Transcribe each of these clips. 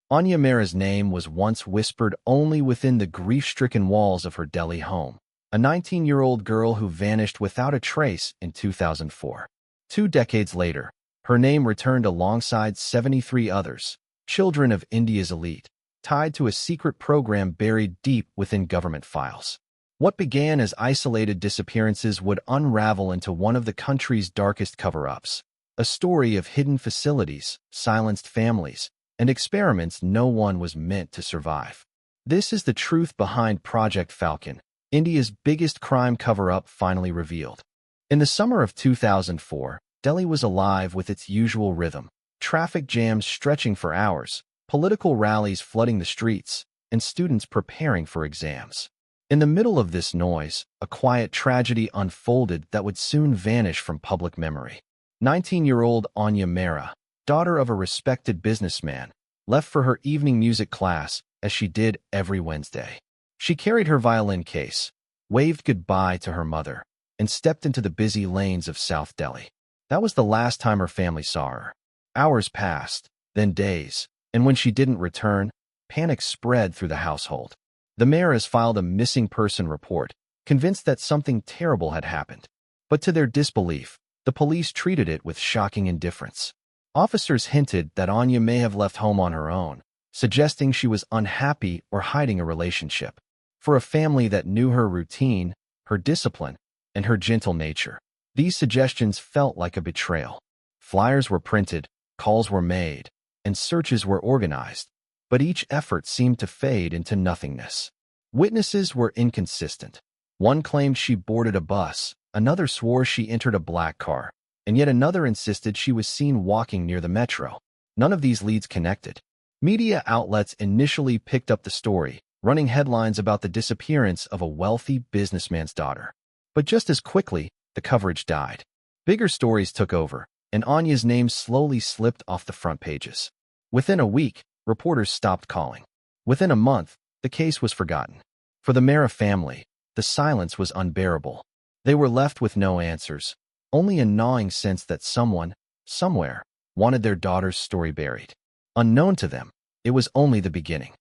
Aanya Mehra's name was once whispered only within the grief-stricken walls of her Delhi home, a 19-year-old girl who vanished without a trace in 2004. 2 decades later, her name returned alongside 73 others, children of India's elite, tied to a secret program buried deep within government files. What began as isolated disappearances would unravel into one of the country's darkest cover-ups, a story of hidden facilities, silenced families, and experiments no one was meant to survive. This is the truth behind Project Falcon, India's biggest crime cover-up finally revealed. In the summer of 2004, Delhi was alive with its usual rhythm, traffic jams stretching for hours, political rallies flooding the streets, and students preparing for exams. In the middle of this noise, a quiet tragedy unfolded that would soon vanish from public memory. 19-year-old Aanya Mehra, daughter of a respected businessman, left for her evening music class as she did every Wednesday. She carried her violin case, waved goodbye to her mother, and stepped into the busy lanes of South Delhi. That was the last time her family saw her. Hours passed, then days, and when she didn't return, panic spread through the household. The Mehras filed a missing person report, convinced that something terrible had happened. But to their disbelief, the police treated it with shocking indifference. Officers hinted that Aanya may have left home on her own, suggesting she was unhappy or hiding a relationship. For a family that knew her routine, her discipline, and her gentle nature, these suggestions felt like a betrayal. Flyers were printed, calls were made, and searches were organized, but each effort seemed to fade into nothingness. Witnesses were inconsistent. One claimed she boarded a bus, another swore she entered a black car, and yet another insisted she was seen walking near the metro. None of these leads connected. Media outlets initially picked up the story, running headlines about the disappearance of a wealthy businessman's daughter. But just as quickly, the coverage died. Bigger stories took over, and Anya's name slowly slipped off the front pages. Within a week, reporters stopped calling. Within a month, the case was forgotten. For the Mehra family, the silence was unbearable. They were left with no answers, only a gnawing sense that someone, somewhere, wanted their daughter's story buried. Unknown to them, it was only the beginning.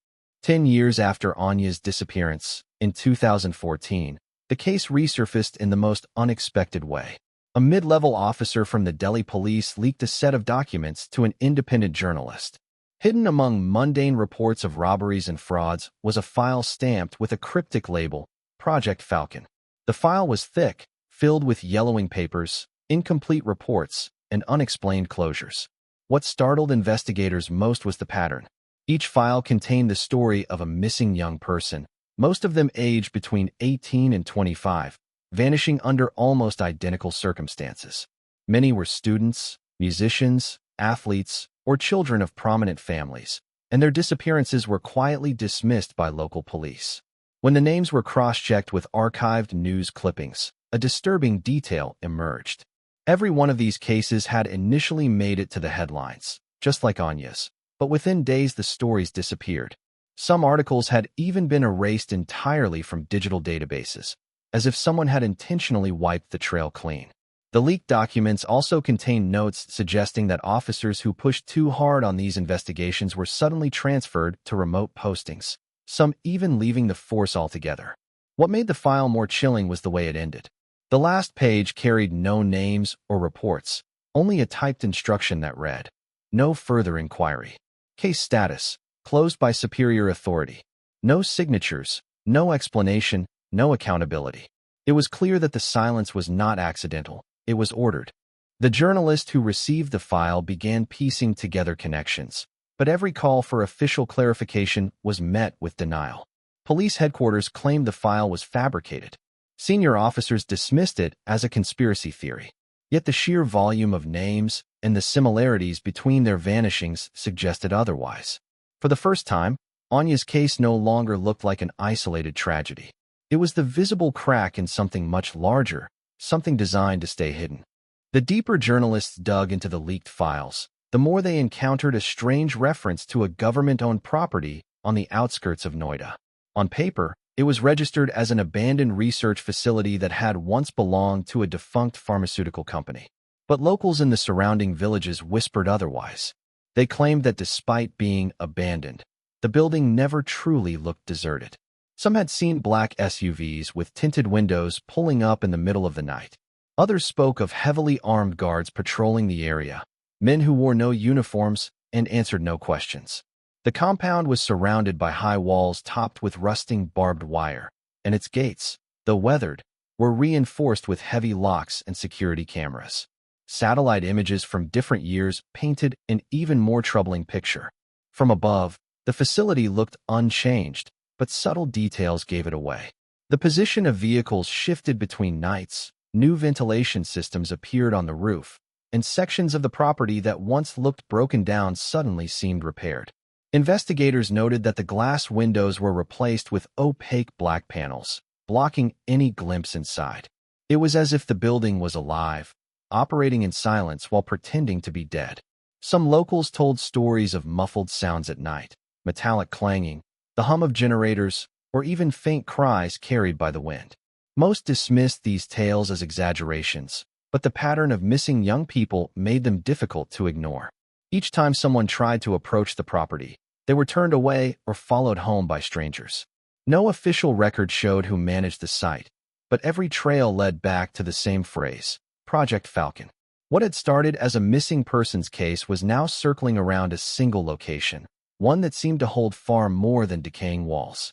10 years after Anya's disappearance, in 2014, the case resurfaced in the most unexpected way. A mid-level officer from the Delhi police leaked a set of documents to an independent journalist. Hidden among mundane reports of robberies and frauds was a file stamped with a cryptic label, Project Falcon. The file was thick, filled with yellowing papers, incomplete reports, and unexplained closures. What startled investigators most was the pattern. Each file contained the story of a missing young person, most of them aged between 18 and 25, vanishing under almost identical circumstances. Many were students, musicians, athletes, or children of prominent families, and their disappearances were quietly dismissed by local police. When the names were cross-checked with archived news clippings, a disturbing detail emerged. Every one of these cases had initially made it to the headlines, just like Anya's, but within days the stories disappeared. Some articles had even been erased entirely from digital databases, as if someone had intentionally wiped the trail clean. The leaked documents also contained notes suggesting that officers who pushed too hard on these investigations were suddenly transferred to remote postings, some even leaving the force altogether. What made the file more chilling was the way it ended. The last page carried no names or reports, only a typed instruction that read, "No further inquiry. Case status, closed by superior authority." No signatures, no explanation, no accountability. It was clear that the silence was not accidental, it was ordered. The journalist who received the file began piecing together connections, but every call for official clarification was met with denial. Police headquarters claimed the file was fabricated. Senior officers dismissed it as a conspiracy theory. Yet the sheer volume of names and the similarities between their vanishings suggested otherwise. For the first time, Anya's case no longer looked like an isolated tragedy. It was the visible crack in something much larger, something designed to stay hidden. The deeper journalists dug into the leaked files, the more they encountered a strange reference to a government-owned property on the outskirts of Noida. On paper, it was registered as an abandoned research facility that had once belonged to a defunct pharmaceutical company. But locals in the surrounding villages whispered otherwise. They claimed that despite being abandoned, the building never truly looked deserted. Some had seen black SUVs with tinted windows pulling up in the middle of the night. Others spoke of heavily armed guards patrolling the area, men who wore no uniforms and answered no questions. The compound was surrounded by high walls topped with rusting barbed wire, and its gates, though weathered, were reinforced with heavy locks and security cameras. Satellite images from different years painted an even more troubling picture. From above, the facility looked unchanged, but subtle details gave it away. The position of vehicles shifted between nights, new ventilation systems appeared on the roof, and sections of the property that once looked broken down suddenly seemed repaired. Investigators noted that the glass windows were replaced with opaque black panels, blocking any glimpse inside. It was as if the building was alive, operating in silence while pretending to be dead. Some locals told stories of muffled sounds at night, metallic clanging, the hum of generators, or even faint cries carried by the wind. Most dismissed these tales as exaggerations, but the pattern of missing young people made them difficult to ignore. Each time someone tried to approach the property, they were turned away or followed home by strangers. No official record showed who managed the site, but every trail led back to the same phrase, Project Falcon. What had started as a missing persons case was now circling around a single location, one that seemed to hold far more than decaying walls.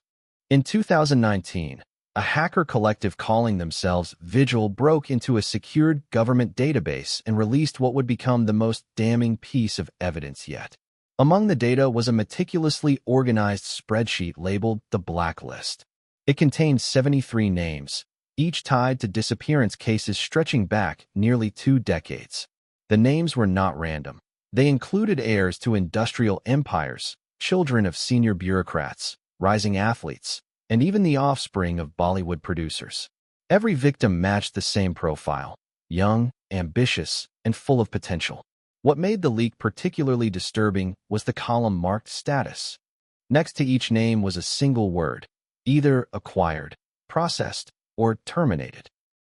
In 2019, a hacker collective calling themselves Vigil broke into a secured government database and released what would become the most damning piece of evidence yet. Among the data was a meticulously organized spreadsheet labeled the Blacklist. It contained 73 names, each tied to disappearance cases stretching back nearly 2 decades. The names were not random. They included heirs to industrial empires, children of senior bureaucrats, rising athletes, and even the offspring of Bollywood producers. Every victim matched the same profile: young, ambitious, and full of potential. What made the leak particularly disturbing was the column marked status. Next to each name was a single word, either acquired, processed, or terminated.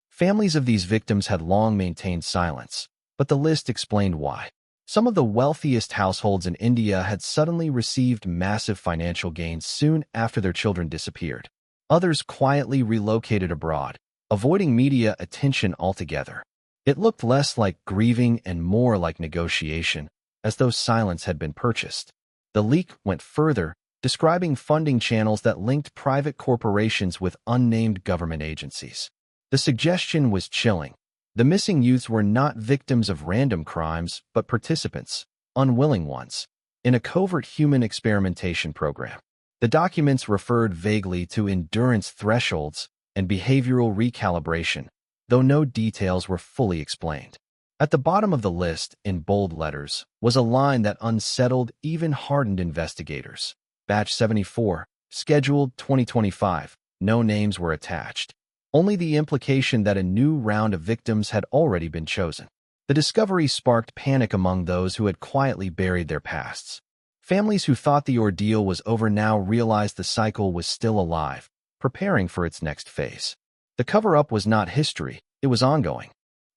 Families of these victims had long maintained silence, but the list explained why. Some of the wealthiest households in India had suddenly received massive financial gains soon after their children disappeared. Others quietly relocated abroad, avoiding media attention altogether. It looked less like grieving and more like negotiation, as though silence had been purchased. The leak went further, describing funding channels that linked private corporations with unnamed government agencies. The suggestion was chilling. The missing youths were not victims of random crimes, but participants, unwilling ones, in a covert human experimentation program. The documents referred vaguely to endurance thresholds and behavioral recalibration, though no details were fully explained. At the bottom of the list, in bold letters, was a line that unsettled even hardened investigators. Batch 74, scheduled 2025. No names were attached. Only the implication that a new round of victims had already been chosen. The discovery sparked panic among those who had quietly buried their pasts. Families who thought the ordeal was over now realized the cycle was still alive, preparing for its next phase. The cover-up was not history, it was ongoing.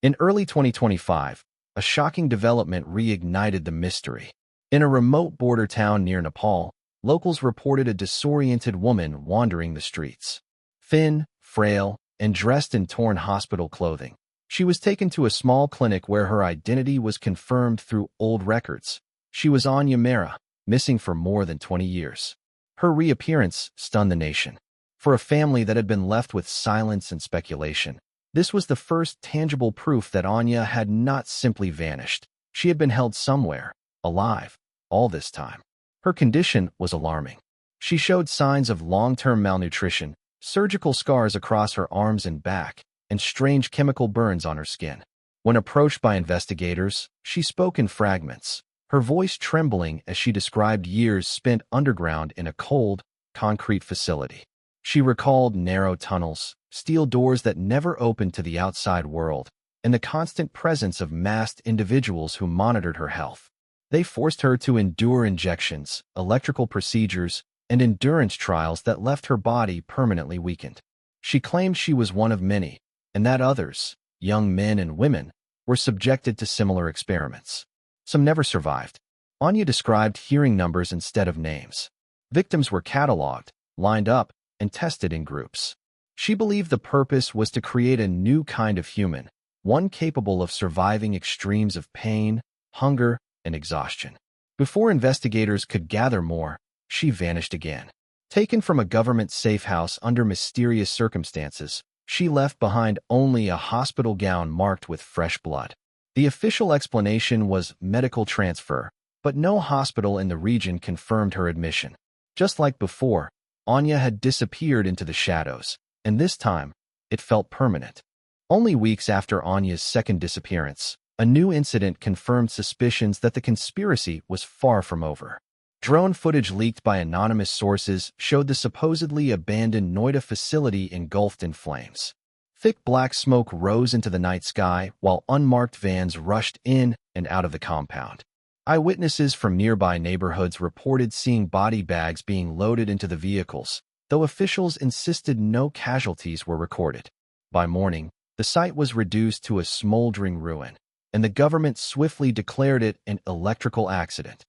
In early 2025, a shocking development reignited the mystery. In a remote border town near Nepal, locals reported a disoriented woman wandering the streets. Thin, frail, and dressed in torn hospital clothing, she was taken to a small clinic where her identity was confirmed through old records. She was Aanya Mehra, missing for more than 20 years. Her reappearance stunned the nation. For a family that had been left with silence and speculation, this was the first tangible proof that Aanya had not simply vanished. She had been held somewhere, alive, all this time. Her condition was alarming. She showed signs of long-term malnutrition, surgical scars across her arms and back, and strange chemical burns on her skin. When approached by investigators, she spoke in fragments, her voice trembling as she described years spent underground in a cold, concrete facility. She recalled narrow tunnels, steel doors that never opened to the outside world, and the constant presence of masked individuals who monitored her health. They forced her to endure injections, electrical procedures, and endurance trials that left her body permanently weakened. She claimed she was one of many, and that others, young men and women, were subjected to similar experiments. Some never survived. Aanya described hearing numbers instead of names. Victims were cataloged, lined up, and tested in groups. She believed the purpose was to create a new kind of human, one capable of surviving extremes of pain, hunger, and exhaustion. Before investigators could gather more, she vanished again. Taken from a government safe house under mysterious circumstances, she left behind only a hospital gown marked with fresh blood. The official explanation was medical transfer, but no hospital in the region confirmed her admission. Just like before, Aanya had disappeared into the shadows, and this time, it felt permanent. Only weeks after Anya's second disappearance, a new incident confirmed suspicions that the conspiracy was far from over. Drone footage leaked by anonymous sources showed the supposedly abandoned Noida facility engulfed in flames. Thick black smoke rose into the night sky while unmarked vans rushed in and out of the compound. Eyewitnesses from nearby neighborhoods reported seeing body bags being loaded into the vehicles, though officials insisted no casualties were recorded. By morning, the site was reduced to a smoldering ruin, and the government swiftly declared it an electrical accident.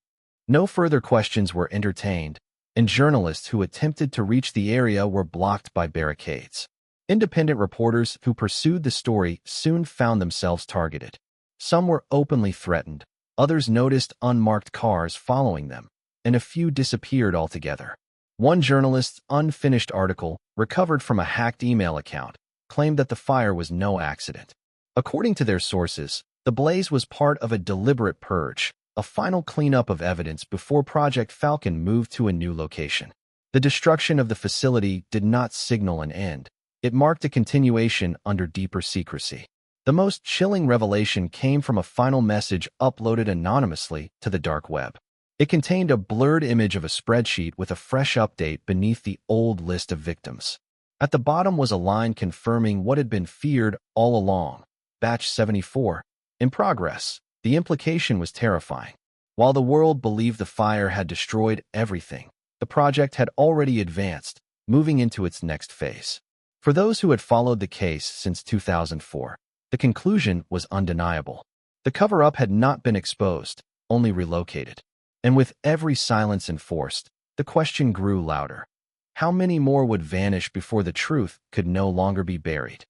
No further questions were entertained, and journalists who attempted to reach the area were blocked by barricades. Independent reporters who pursued the story soon found themselves targeted. Some were openly threatened, others noticed unmarked cars following them, and a few disappeared altogether. One journalist's unfinished article, recovered from a hacked email account, claimed that the fire was no accident. According to their sources, the blaze was part of a deliberate purge, a final cleanup of evidence before Project Falcon moved to a new location. The destruction of the facility did not signal an end. It marked a continuation under deeper secrecy. The most chilling revelation came from a final message uploaded anonymously to the dark web. It contained a blurred image of a spreadsheet with a fresh update beneath the old list of victims. At the bottom was a line confirming what had been feared all along: Batch 74, in progress. The implication was terrifying. While the world believed the fire had destroyed everything, the project had already advanced, moving into its next phase. For those who had followed the case since 2004, the conclusion was undeniable. The cover-up had not been exposed, only relocated. And with every silence enforced, the question grew louder. How many more would vanish before the truth could no longer be buried?